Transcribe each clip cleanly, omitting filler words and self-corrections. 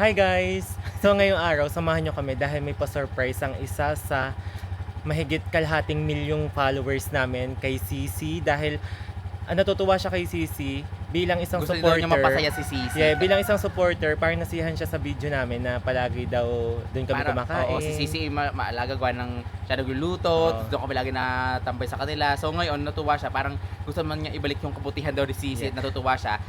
Hi guys! So ngayong araw, samahan nyo kami dahil may pa-surprise ang isa sa mahigit kalahating milyong followers namin kay Sisi dahil natutuwa siya kay Sisi bilang isang Gusto supporter. niya mapasaya si Sisi. Yeah, bilang isang supporter, parang nasiyahan siya sa video namin na palagi daw doon kami kumakain. Oo, si Sisi maalaga gawa ng siya nagluluto, doon kami lagi natambay sa kanila. So ngayon, natuwa siya. Parang gusto man niya ibalik yung kabutihan daw ni Sisi at natutuwa siya.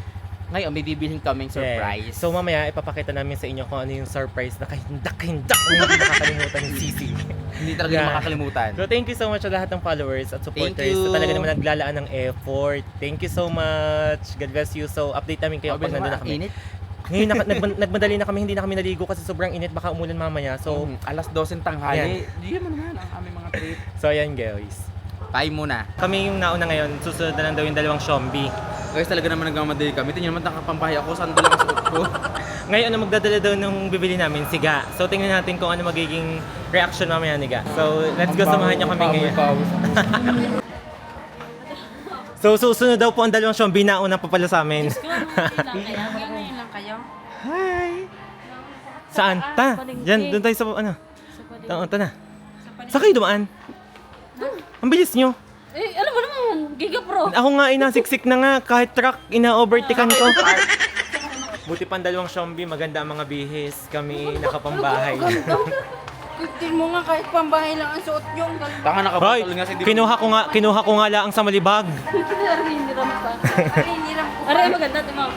Ngayon, may bibilhin kaming surprise. Yeah. So mamaya, ipapakita namin sa inyo kung ano yung surprise na kahindak-hindak na hindi makakalimutan ni Sisi. Hindi talaga niya makakalimutan. So thank you so much sa lahat ng followers at supporters. Thank you. So, talaga naman naglalaan ng effort. Thank you so much. God bless you. So update namin kayo pag nandun na kami. Init. Ngayon nagmadali na kami, hindi na kami naligo kasi sobrang init, baka umulan mamaya. So alas 12 tanghali. Di mo naman ang aming mga trip. so ayan guys. Tayo muna. Kami yung nauna ngayon, susunod na lang daw yung dalawang Shombi. Guys, talaga naman nagmamadali kami. Tingnan naman nakapambahay ako. Saan lang ang suot ko? Ngayon, magdadala daw nung bibili namin, siga. So tingnan natin kung ano magiging reaction mamaya ni Ga. So let's go, samahan niyo kami ngayon. So susunod daw po ang dalawang Shombi na unang papalo sa amin. Ngayon lang kayo. Hi! Saan? Ta! Diyan, doon tayo sa ano? Ta na. Sa Saan kayo dumaan? Ang bilis nyo. Eh, alam mo naman, Giga Pro. Ako nga, inasiksik na nga. Kahit truck, ina-overtaken ko. Buti pang dalawang Shombi, maganda ang mga bihis. Kami nakapambahay. Tingnan mo nga kahit pambahay lang ang suot nyo. Taka Hoy! nakapatol nga si Kinuha ko nga lang sa malibag. Hiniram pa. Hiniram ko. Aray, maganda, timaw.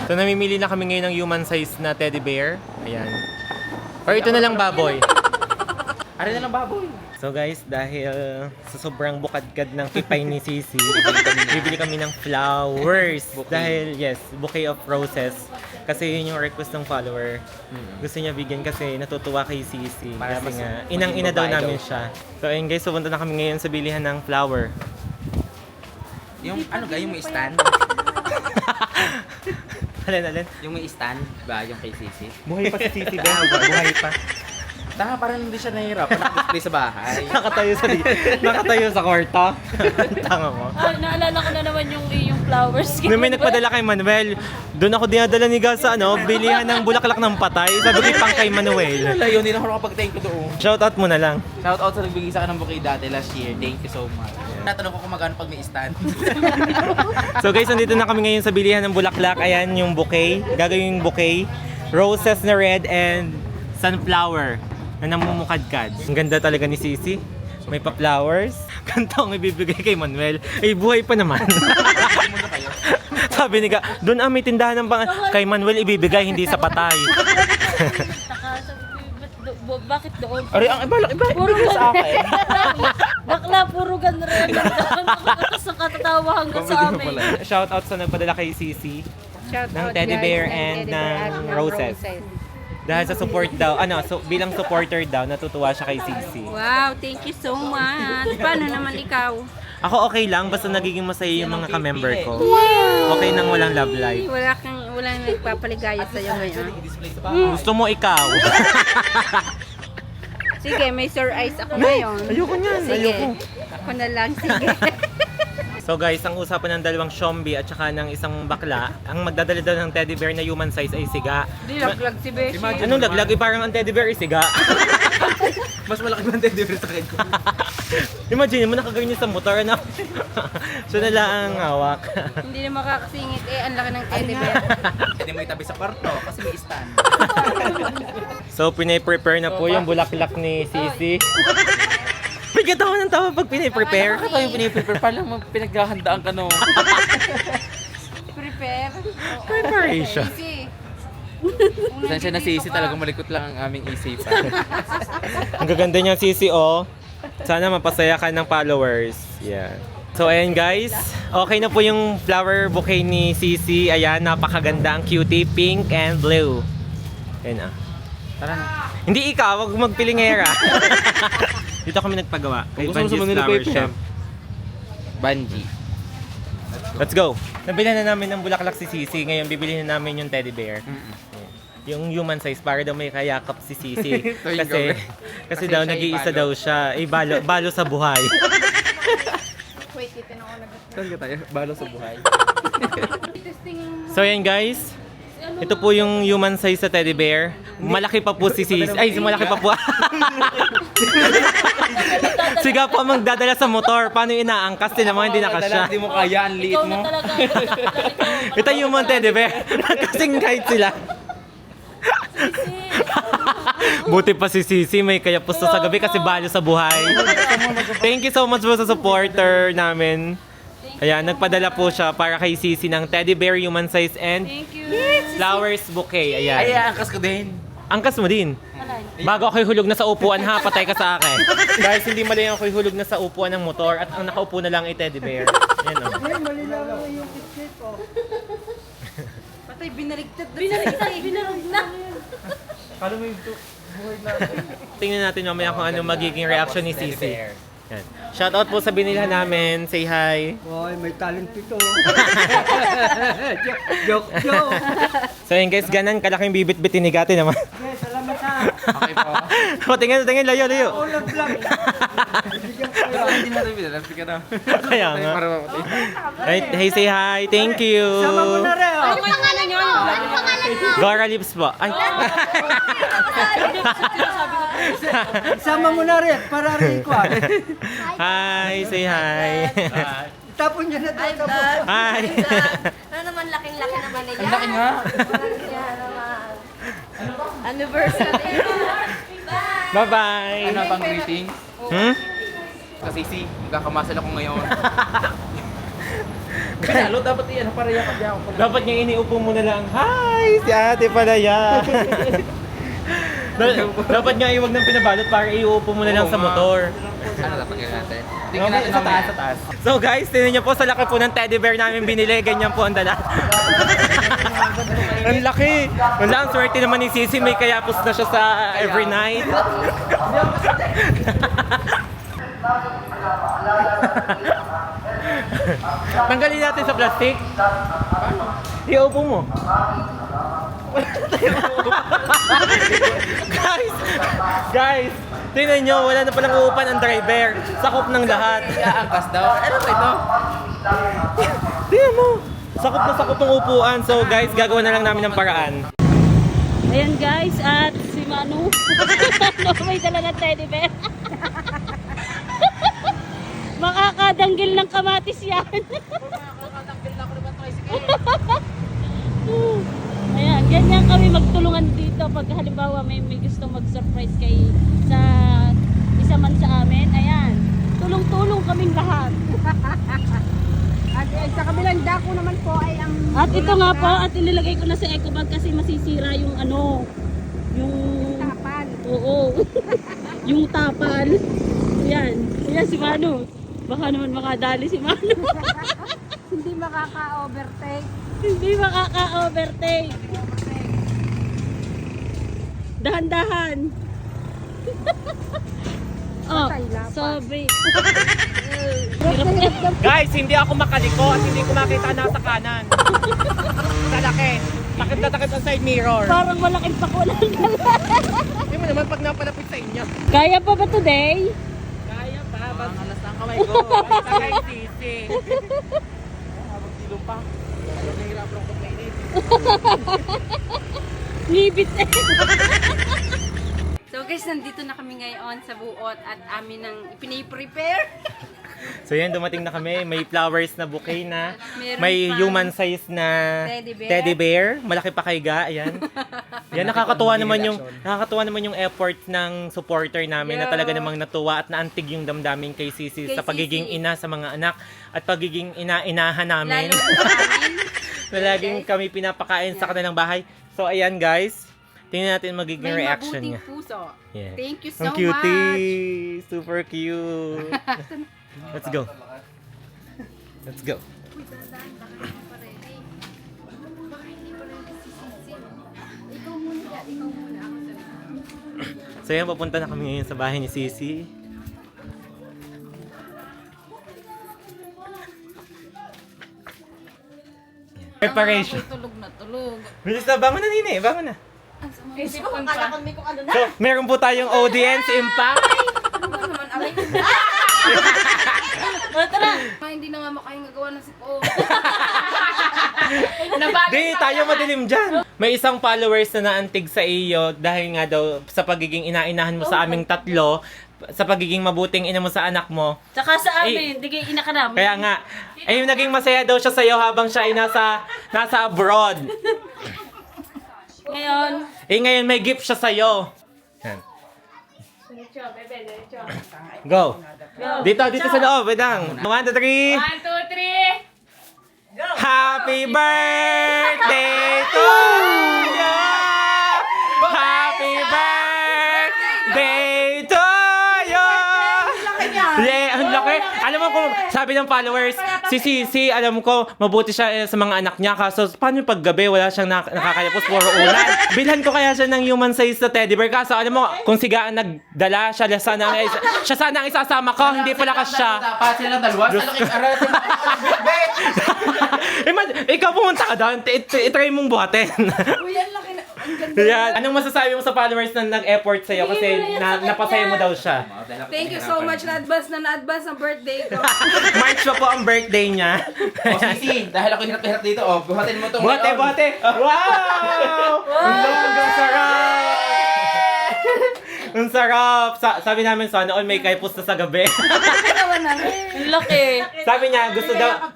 So namimili na kami ngayon ng human size na teddy bear. Ayan. Or ito na lang baboy. Aray na lang baboy. So guys, dahil sa sobrang bukadkad ng kipay ni Sisi, bibili kami ng flowers. Bouquet. Dahil yes, bouquet of roses. Kasi yun yung request ng follower. Gusto niya bigyan kasi natutuwa kay Sisi. Para Kasi mas nga, maging inang-ina daw babae namin daw. siya. So ayun guys, pupunta na kami ngayon sa bilihan ng flower. Yung ano ga, yung may stand? Alin? Yung may stand ba, yung kay Sisi? Buhay pa si Sisi ba? Buhay pa. Taka, parang hindi siya nahihirapan naka-display sa bahay. Nakatayo sa kwarto. Tanga mo. Ah, naalala ko na naman yung flowers. Nung may nagpadala kay Manuel, doon ako dinadala ni Gal sa bilihan ng bulaklak ng patay. Sabi ko pang kay Manuel. Layo, hindi na ako nakapag-thank you doon. Shoutout mo na lang. Shout out sa nagbigay sa akin ng bouquet dati last year. Thank you so much. Natanong ko kung magkano pag may stand. So guys, nandito na kami ngayon sa bilihan ng bulaklak. Ayan yung bouquet. Gagawin yung bouquet. Roses na red and sunflower na namumukadkad. Ang ganda talaga ni Sisi. May pa-flowers. Ganito ang ibibigay kay Manuel. Eh, buhay pa naman. Sabi ni Ga, doon may tindahan ng kay Manuel ibibigay, hindi sa patay. Taka, sabi ko, bakit doon? Aray, ang iba Puro sa akin. Bakla, puro gan rin. Sa katatawa hanggang sa amin. Shoutout sa nagpadala kay Sisi ng teddy bear and ng roses. Dahil sa support daw, bilang supporter daw, natutuwa siya kay Sisi. Wow, thank you so much. Paano naman ikaw? Ako okay lang, basta nagiging masaya yung mga ka-member ko. Okay nang walang love life. Walang nagpapaligaya sa'yo ngayon. I-display sa bahay. Gusto mo ikaw? Sige, may sore eyes ako ngayon. Ayoko niyan, Sige, ayoko. ako na lang, sige. So guys, ang usapan ng dalawang Shombi at saka ng isang bakla, ang magdadala daw ng teddy bear na human size ay siga. Di laglag si Beshi. Anong laglag? Parang ang teddy bear ay siga. Mas malaki man teddy bear sa akin ko. Imagine mo, nakagawin niya sa motor, ano? So nala ang hawak. Hindi na makakasingit ang laki ng teddy bear. Hindi mo itabi sa kwarto kasi may stand. So pinay-prepare na po yung bulaklak ni Sisi. Bigyan tawa ng tawa pag pinay-prepare. Bakit tayo piniprepare? Parang pinaghahandaan ka no. Prepare. Preparation. Easy. Sensya na Sisi, talagang malikot lang ang aming isipan. Ang gaganda niya Sisi, oh. Sana mapasaya ka ng followers. Yeah. So ayan guys, okay na po yung flower bouquet ni Sisi. Ayan, napakaganda ang cutie, pink and blue. Ayan ah. Tara na. Hindi ikaw, wag magpilingera. Dito kami nagpagawa kay Kung gusto mo sa Banji's Manila Flower Paper, Shop. Banji. Let's go. Nabilhan na namin ng bulaklak si Sisi. Ngayon bibilhin na namin yung teddy bear. Yung human size para daw may kayakap si Sisi. Tuwing kasi gabi. kasi Kasi daw siya nag-iisa ibalo. daw siya. Balo sa buhay. Wait, itin ako nag- Saan ka tayo? Balo sa buhay. Testing. So yan guys. Ito po yung human size sa teddy bear. Malaki pa po si Sisi. Ay, malaki pa po. Siga po ang magdadala sa motor. Paano yung inaangkas? Tinan mo, hindi nakasya. Hindi mo kaya, ang liit Ikaw na mo. talaga. Ito yung human teddy bear. Kasing kahit sila. Buti pa si Sisi, may kaya pusto sa gabi kasi balo sa buhay. Thank you so much po sa supporter namin. Ayan, nagpadala po siya para kay Sisi ng teddy bear, human size, and Thank you. flowers bouquet. Ay, Ayan. angkas ko din. Angkas mo din. Alay. Bago ako'y hulog na sa upuan ha, patay ka sa akin. Guys, hindi mali ako'y hulog na sa upuan ng motor at ang nakaupo na lang ay teddy bear. Ayan o. Patay, binarigtad. Binarigtad na. Tingnan natin mamaya kung ano magiging reaction ni Sisi. Yan. Shoutout po sa binilhan namin. Say hi. Hoy, may talent ito. joke. So yun guys, ganan kalaking bibit-bitin ni Gati naman. Okay, salamat ha. Okay po. O, tingin, layo. Ulag lang. Hindi natin binalap. Sige na. Kaya nga. Hey, say hi. Thank you. Sama mo na rin. Ano pangalan nyo? Ano pangalan mo? Gora Lips po. Ay. Sama mo na rin para rin ko. Hi, say hi. Tapon niya na Hi, ito. vlog. Hi. Ano naman, laking-laki naman nila. Ang laki nga. Yan naman. Anniversary. Bye-bye. Ano bang greeting? Hmm? Kasi si, magkakamasal ako ngayon. Pinalo, dapat iyan. Para yakap niya ako. Dapat niya iniupo mo na lang. Hi, si Ate Palaya. Dapat nga iwag ng pinabalot para iuupo mo na lang Oo sa nga. motor. Ano dapat gawin natin? Okay, Tingnan natin sa taas, sa taas. So guys, tinan niyo po sa laki po ng teddy bear namin binili. Ganyan po ang dala. Ang laki. Wala, ang swerte naman ni Sisi. May kayapos na siya sa every night. Tanggalin natin sa plastic. Iupo mo. guys, tingnan nyo, wala na palang uupan ang driver. Sakop ng lahat. Angkas daw. Ano ba ito? Tingnan mo, sakop na sakop ng upuan. So guys, gagawa na lang namin ng paraan. Ayan guys, at si Manu. May dala ng teddy bear. Makakadanggil ng kamatis yan. Ayan, ganyan kami magtulungan dito pag halimbawa may gusto mag-surprise kay sa isa man sa amin. Ayan, tulong-tulong kaming lahat. At sa kabilang dako naman po ay ang At ito nga po, at inilagay ko na sa eco bag kasi masisira yung ano, yung tapan. oo. Yung tapal. Ayan. Ayan si Manu. Baka naman makadali si Manu. Hindi makaka-overtake. Hindi makaka-overtake. Dahan-dahan. Oh, sorry. Guys, hindi ako makaliko at hindi ko makita nasa kanan. Sa laki. Takip na takip ang side mirror. Parang malaking pakulan. Hindi mo naman pag napalapit sa inyo. Kaya pa ba today? Kaya pa, Ang alas ng kamay ko. basta kay Sisi. Magsilong pa. Nahihirapan ako mainit. Ngibit eh. So guys, nandito na kami ngayon sa buot at amin ang ipiniprepare. So yan, dumating na kami. May flowers na bouquet na. Meron May pang human size na teddy bear. Malaki pa kay Ga. Ayan. Yan, nakakatuwa naman yung effort ng supporter namin na talaga namang natuwa at naantig yung damdamin kay Sisi Kay sa pagiging Sisi. ina sa mga anak at pagiging ina-inahan namin. Lalo na sa amin. Na laging kami pinapakain sa kanilang bahay. So ayan guys, tingnan natin magiging May reaction mabuting niya. puso. Yeah. Thank you so Ang much. cutie! Super cute! Let's go. Let's go. So yan, papunta na kami ngayon sa bahay ni Sisi. Preparation. Tulog na tulog. Bilis na, bangon na Nini, bangon na. Isip ko, akala ko may kung ano na. So, meron po tayong audience impact. Ano ba naman? Aray. O, tara. Hindi na nga makahinga gawa ng sipo. Di, tayo madilim dyan. May isang followers na naantig sa iyo dahil nga daw sa pagiging inainahan mo sa aming tatlo, sa pagiging mabuting ina mo sa anak mo. Tsaka sa amin, di kayo ina ka namin. Kaya nga, ay naging masaya daw siya sa iyo habang siya ay nasa abroad. Ngayon, Ngayon may gift siya sa iyo. Go. Dito sa loob, wedang. 1, 2, 3. 1, 2, 3! Happy birthday to you! Happy birthday to you! Yeah, ang laki. Alam mo kung sabi ng followers, si Sisi, alam ko, mabuti siya sa mga anak niya. Kaso, paano yung paggabi, wala siyang nakakayapos, puro ulan. Bilhan ko kaya siya ng human size na teddy bear. Kaso, alam mo, kung sigaan nagdala, siya sana ang isasama ko, hindi pala ka siya. Dapat sila dalawa. Sa laki aratin mo. Ikaw pumunta ka doon, itry mong buhatin. Uy, ang laki na. Ang ganda. Yan. Anong masasabi mo sa followers na nag-effort sa'yo kasi napasaya mo daw siya? Thank you so much na-advance ang birthday ko. March pa po ang birthday niya. O Sisi, dahil ako hirap-hirap dito, buhatin mo itong Bote! Wow! Ang sarap! Ang sarap! Sabi namin sana all may kaipos na sa gabi. ang laki. Sabi niya,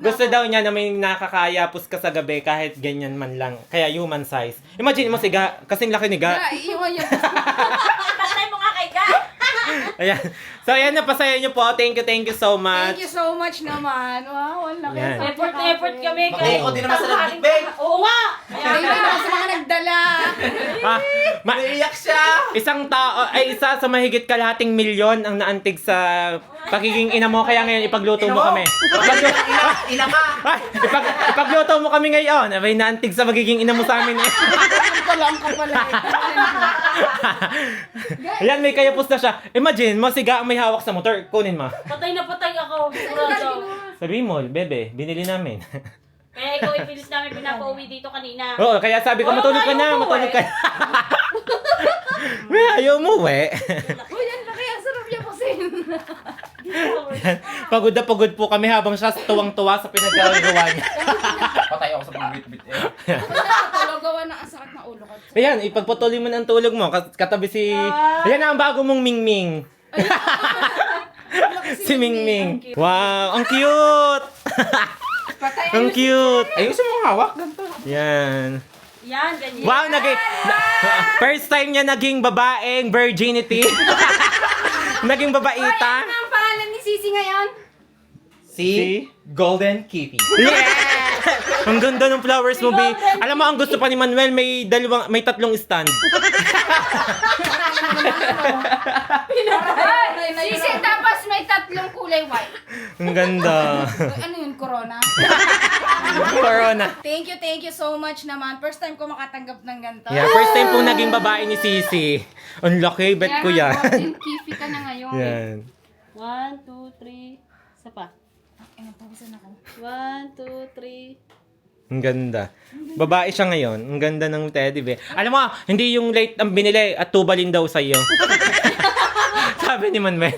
gusto daw niya na may nakakayapos ka sa gabi kahit ganyan man lang. Kaya human size. Imagine mo siga, kasing laki ni Ga. Iwan yung Patay mo nga kay Ga. Ayan. So ayan, napasaya niyo po. Thank you so much. Thank you so much naman. Wow, ang laki. Yan. Effort kami. Mag-iikot din naman sa nagbibig. Oo nga. Thank you naman sa mga nagdala. Ah, Naiiyak siya. isang tao, ay isa sa mahigit kalahating milyon ang naantig sa pagiging ina mo. Kaya ngayon ipagluto mo kami. Ina ka. Ay, ipagluto mo kami ngayon. Abay, naantig sa magiging ina mo sa amin eh. Ang kapala. Ayan, may kayapos na siya. Imagine, mo siga ang may hawak sa motor. Kunin mo. Patay na patay ako. Sigurado. Sabihin mo, bebe, binili namin. Kaya ikaw ipilis namin pinapauwi dito kanina. Oo, kaya sabi ko, matulog ka na, matulog ka na. May ayaw mo, we. Uy, ang laki. Ang sarap niya kasi. Pagod na pagod po kami habang siya tuwang-tuwa sa pinagagawa niya. Patay ako sa mga bit-bit eh. Natulog gawa ng ang sakit na ulo ko. Ayan, ipagpatuloy mo ng tulog mo. Katabi si... Ayan na ang bago mong Mingming. Si Mingming. Wow, ang cute! Ang cute! Ayusin mo hawak. Ganito. Yan. Yan, ganyan. Wow, first time niya naging babaeng virginity. Naging babaita. Ano ang pangalan ni Sisi ngayon? Si Golden Kitty. Yeah! Ang ganda ng flowers mo, babe. Alam mo, ang gusto pa ni Manuel, may 3 stand. Sisi, tapos may 3 kulay white. Ang ganda. Ano yun, Corona? Corona. Thank you so much naman. First time ko makatanggap ng ganito. Yeah, first time pong naging babae ni Sisi. Ang laki, bet ko yan. Golden Kiffy ka na ngayon. Yan. 1, 2, 3. Isa pa. Ay, napawisan ako. 1, 2, 3. Ang ganda. Babae siya ngayon. Ang ganda ng teddy bear. Alam mo, hindi yung late ang binili at tubalin daw sa iyo. Sabi ni Manuel.